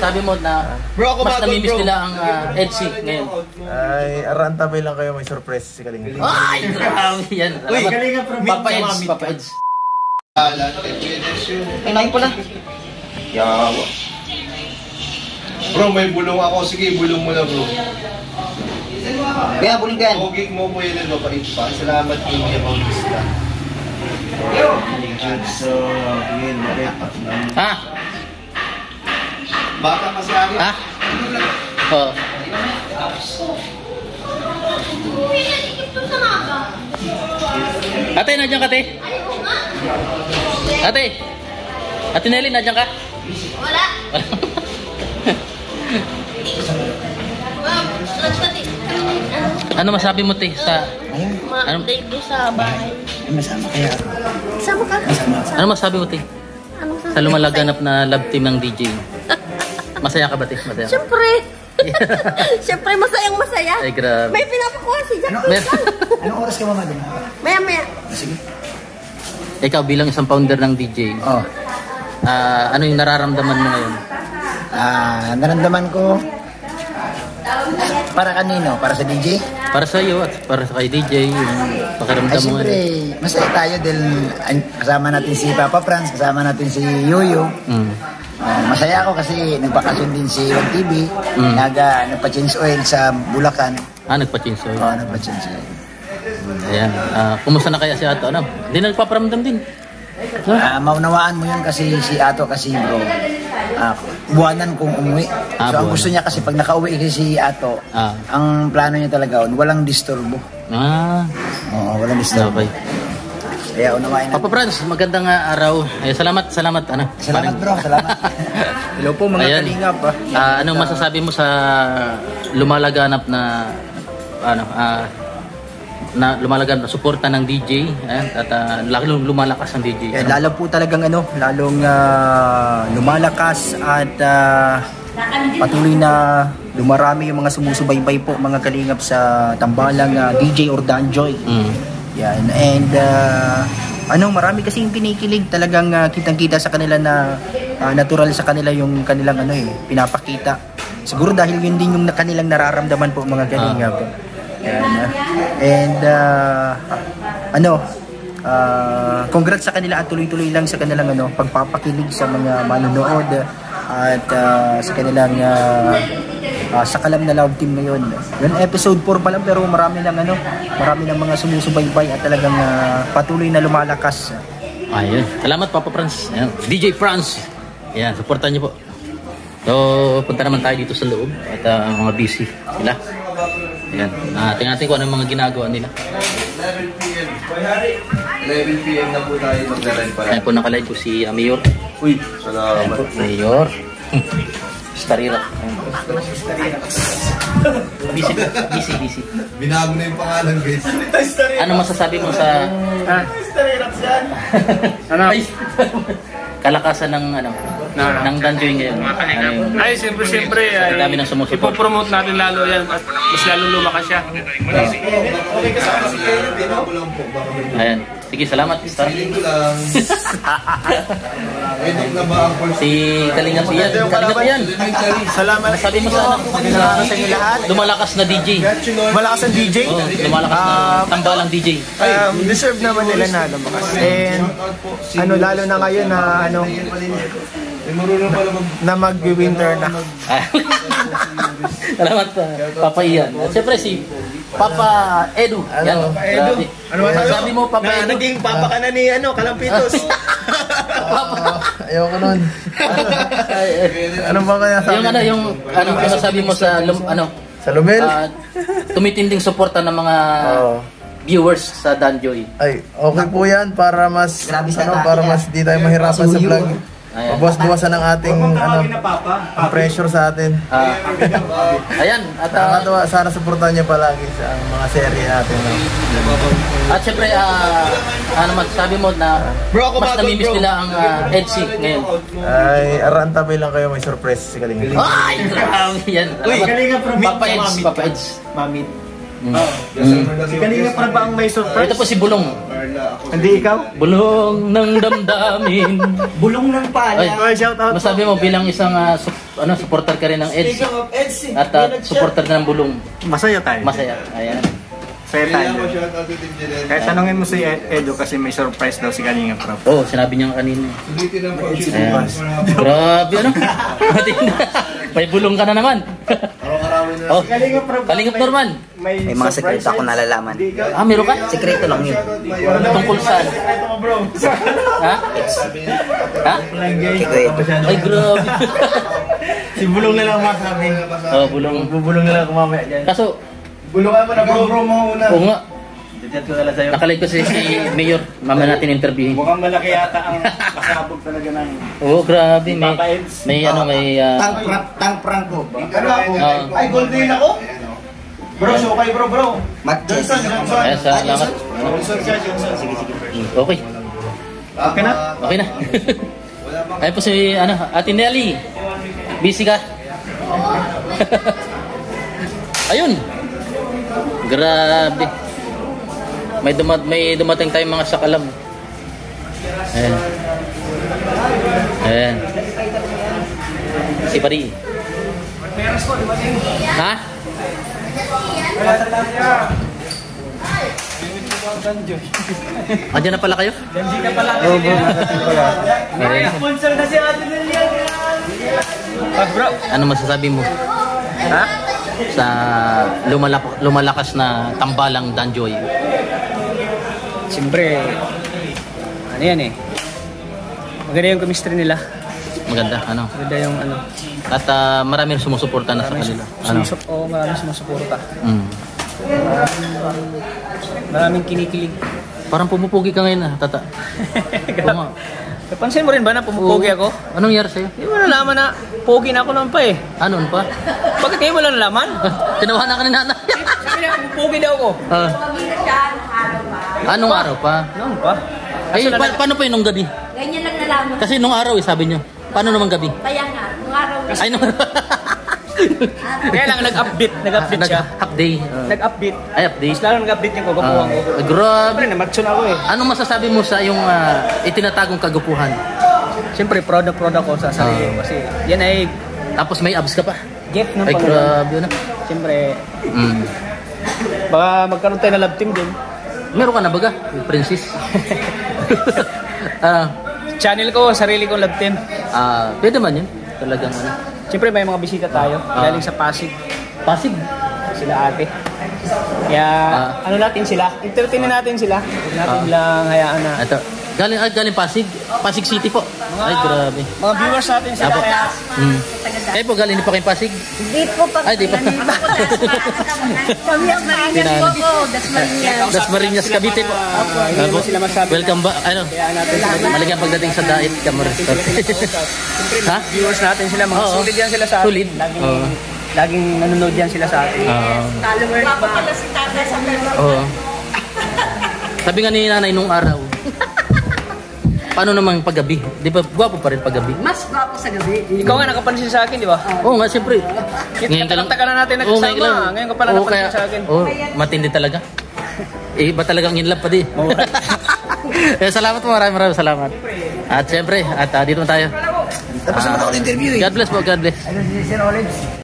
masasabi mo na mas namimiss nila ang EDC ngayon? Ay, aran tabi lang kayo, may surprise si Kalinga. Ay, grabe yan. Uy, Kalinga from Papa Eds, Papa Eds. Ay, nahin pala. Yawa. Bro, may bulong ako. Sige, bulong mo na bro. Kaya, bulong ka yan. Pogig mo po yun, mapait pa. Salamat po niya, Bautista. So, yun, Ha? baka kasi akin. Ha? Oo. Ate, nandiyan ka, ate? Ate? Ate Nelly, nandiyan ka? Wala. Ano masabi mo, te, sa... Ma-update doon sa bahay. Masama kaya. Sama ka? Ano masabi mo, te? Anong sasabihin Sa lumalaganap na love team ng DJ. Masaya ka ba, te? Masaya ka? Siyempre. Siyempre, masayang masaya. Ay, grabe. May pinapakuha si Jack. Anong oras ka mama din? Maya-maya. Sige. Ikaw bilang isang founder ng DJ, Oh. ano yung nararamdaman mo ngayon? Naramdaman ko para kanino? Para sa DJ? Para sa iyo at para sa kay DJ, yung pakiramdam mo Siyempre, ngayon. masaya tayo dahil kasama natin si Papa Franz, kasama natin si Yoyo. Masaya ako kasi nagpakasyon din si Iwan TV. Nagpa-change oil sa Bulacan. Nagpa-change oil. Oo, nagpa-change oil. Ayan. Kumusta na kaya si Ato? Ano? Hindi nagpaparamdam din. Maunawaan mo yun kasi si Ato kasi bro, buwanan kung umuwi. So ang gusto niya kasi pag nakauwi kasi si Ato, ang plano niya talaga walang disturbo. Oo, walang disturbo. Okay. Kaya unawain natin. Papa Franz, magandang araw. Salamat. Salamat bro, salamat. Hello po mga Kalingap. Anong masasabi mo sa lumalaganap na lumalaganap na suporta ng DJ at lalong lumalakas ang DJ? Lalo po talagang lalong lumalakas at patuloy na dumarami yung mga sumusubaybay po mga Kalingap sa tambalang DJ or Danjoy. Yan. And marami kasi yung kinikilig talagang kitang-kita sa kanila na natural sa kanila yung kanilang pinapakita. Siguro dahil yun din yung kanilang nararamdaman po mga Kalingap. And congrats sa kanila at tuloy-tuloy lang sa kanilang pagpapakilig sa mga manonood at sa kanilang Sakalam na Love Team ngayon. Yun episode 4 pa lang pero marami ng mga sumusubaybay at talagang patuloy na lumalakas. Ayun. Salamat Papa Franz. Ayan. DJ Franz. Ayan, supportan niyo po. So, punta naman tayo dito sa loob at mga busy sila. Ayan. Tingnan natin kung anong mga ginagawa nila. 11 p.m. 11 p.m. na po tayo mag-live pala. Ayan po, nakalive po si Mayor. Uy, salamat. Mayor. Starira. Busy. Binago na yung pangalan, guys. Ano masasabi mo sa... kalakasan ng ng Danjoy ngayon? Ay, siyempre Ang dami ng sumusupport. ipopromote natin lalo yan, mas lalo lumakas siya. Okay, kasama si Kayo. Binago lang po. Ayan. Sige, salamat. Feeling ko lang. Edong na ba ang first? Si Kalinga Pian. Salamat. Sabi mo sa sa inyo lahat. lumalakas na DJ. Malakas ang DJ. Lumalakas na tambalang DJ. Deserve naman nila na lumakas. And lalo na ngayon na mag-winter na. Salamat Papa Ian. At siyempre si Papa Edu. Yan. Grabe. Sabi mo Papa Edu. Naging papa ka na ni Kalampitos. Ayoko nun. Ano ba kaya sabi? Yung sabi mo sa Sa Lumel? tumitinding suporta ng mga viewers sa Danjoy. Ay, okay po yan para mas para mas di tayo mahirapan sa vlog. Mabawas-bawasan ang ating ang pressure sa atin. Ayan, at Nakakatawa, sana suportahan niyo palagi sa mga serye natin. at syempre sabi mo na mas namimiss nila ang EDC ngayon. Ay, aran tabi lang kayo, may surprise si Kalinga. Ay, grabe yan. Kalinga from Papa Eds. Mamit. Si Kalinga para ba ang may surprise? Ito po si Bulong. Hindi ikaw? Bulong ng damdamin. Bulong ng pala. Ay, shout out. masabi mo bilang isang supporter ka rin ng EDS at supporter ka ng Bulong. Masaya tayo. Masaya. Ayan. Masaya tayo. Kaya mo shout out to Team Jeanette. Kaya tanongin mo si Edo kasi may surprise daw si Kalinga Prab. Oo, sinabi niya kanina. Ulitin ang Ayan. Grabe ano? May bulong ka na naman. Araw-arawin na. Oh, Kalingap Norman. May mga sekreto ako nalalaman. Ah, meron ka? Sekreto lang yun. Tungkol saan? Ha? Ha? Kiko ito. Ay, grabe. Si Bulong na lang masabi. Oh, bulong. Bubulong na lang ako mamaya dyan. Kaso, Bulungan mo na bro mo una. oo nga. Dito ko na lang sa'yo. Nakalike ko si Mayor. Mamaya natin interviewin. Mukhang malaki yata ang pasabog talaga ng... Oo, grabe. May, Papa Eds. may ano, may... Tang Franco. Ano ako? Ay, gold din ako? Bro, so kay bro. Matt Johnson, Johnson. Ayan, salamat. Johnson siya, Johnson. Sige. Okay. Okay na? Okay na. Ayun po si, Ate Nelly. Busy ka? Ayun. Grabe. May dumating tayong mga sakalam. Ayan. Ayan. Si Pari. Ha? Andiyan na pala kayo? Oo bro, natatin ko lang. Sponsor na si Ate Nelia. Bro. Ano masasabi mo? Ha? Sa lumalakas na tambalang Danjoy. Siyempre, ano yan eh. Maganda yung chemistry nila. Maganda, ano? Maganda yung ano. At marami rin sumusuporta na sa kanila. Ano? Oo, maraming sumusuporta. Mm. Maraming kinikilig. Parang pumupugi ka ngayon tata. Oo nga. Napansin mo rin ba na pumupogi ako? Anong nangyari sa'yo? Hindi mo nalaman na pogi na ako naman pa eh. Ano pa? Bakit kayo mo lang nalaman? Tinawanan ka ni nanay. Sabi niya, pogi daw ako. Anong araw pa? Noon pa? Ay, paano pa yun nung gabi? Ganyan lang nalaman. Kasi nung araw sabi niyo. Paano naman gabi? Kaya nga, nung araw. Ay, nung... Kaya lang nag-update siya. Half day. Nag-update. Ay, update. Mas lalo nag-update yung kagapuhan ko. Grabe. Siyempre, namatsun ako eh. Anong masasabi mo sa yung itinatagong kagupuhan? Siyempre, proud ako sa sarili. Kasi yan ay Tapos may abs ka pa. gift ng Ay, Panginoon. grabe na. Siyempre, Mm. baka magkaroon tayo ng love team din. Meron ka na baga, Princess? Channel ko, sarili kong love team. Pwede man yun. Talagang ano. Siyempre, may mga bisita tayo. Galing sa Pasig. Pasig. Sila ate. Kaya, ano natin sila? Entertainin natin sila. Huwag natin lang hayaan na. Ito. Galing Pasig. Pasig City po. Ay, grabe. Mga viewers natin sila. Apo. Kaya, Kayo po, galing din po kayong Pasig? Hindi po pa. Ay, di pa. Kami ang Marinas po po. Dasmariñas. Dasmariñas, Cavite po. hindi naman sila masabi. Welcome ba? Ano? Kaya natin sila. Maligang pagdating sa Dait Camera Resort. Siyempre, Ha? viewers natin sila. Mga Oo. solid yan sila sa atin. Solid. Oo. Laging nanonood yan sila sa atin. Followers ba? Papa si Tata sa Oo. Sabi nga ni nanay nung araw, paano namang paggabi? Di ba, gwapo pa rin paggabi? Mas gwapo sa gabi. Ikaw nga nakapansin sa akin, di ba? Oo nga, siyempre. Tagal na natin Oo, nagsama. Ngayon ka pala Oo, napansin sa akin. Oo, matindi talaga. Iba talagang in love pa di. Salamat po, maraming salamat. At siyempre, dito tayo. Tapos naman ako ng interview eh. God bless po, God bless. Ano si Sir Olives?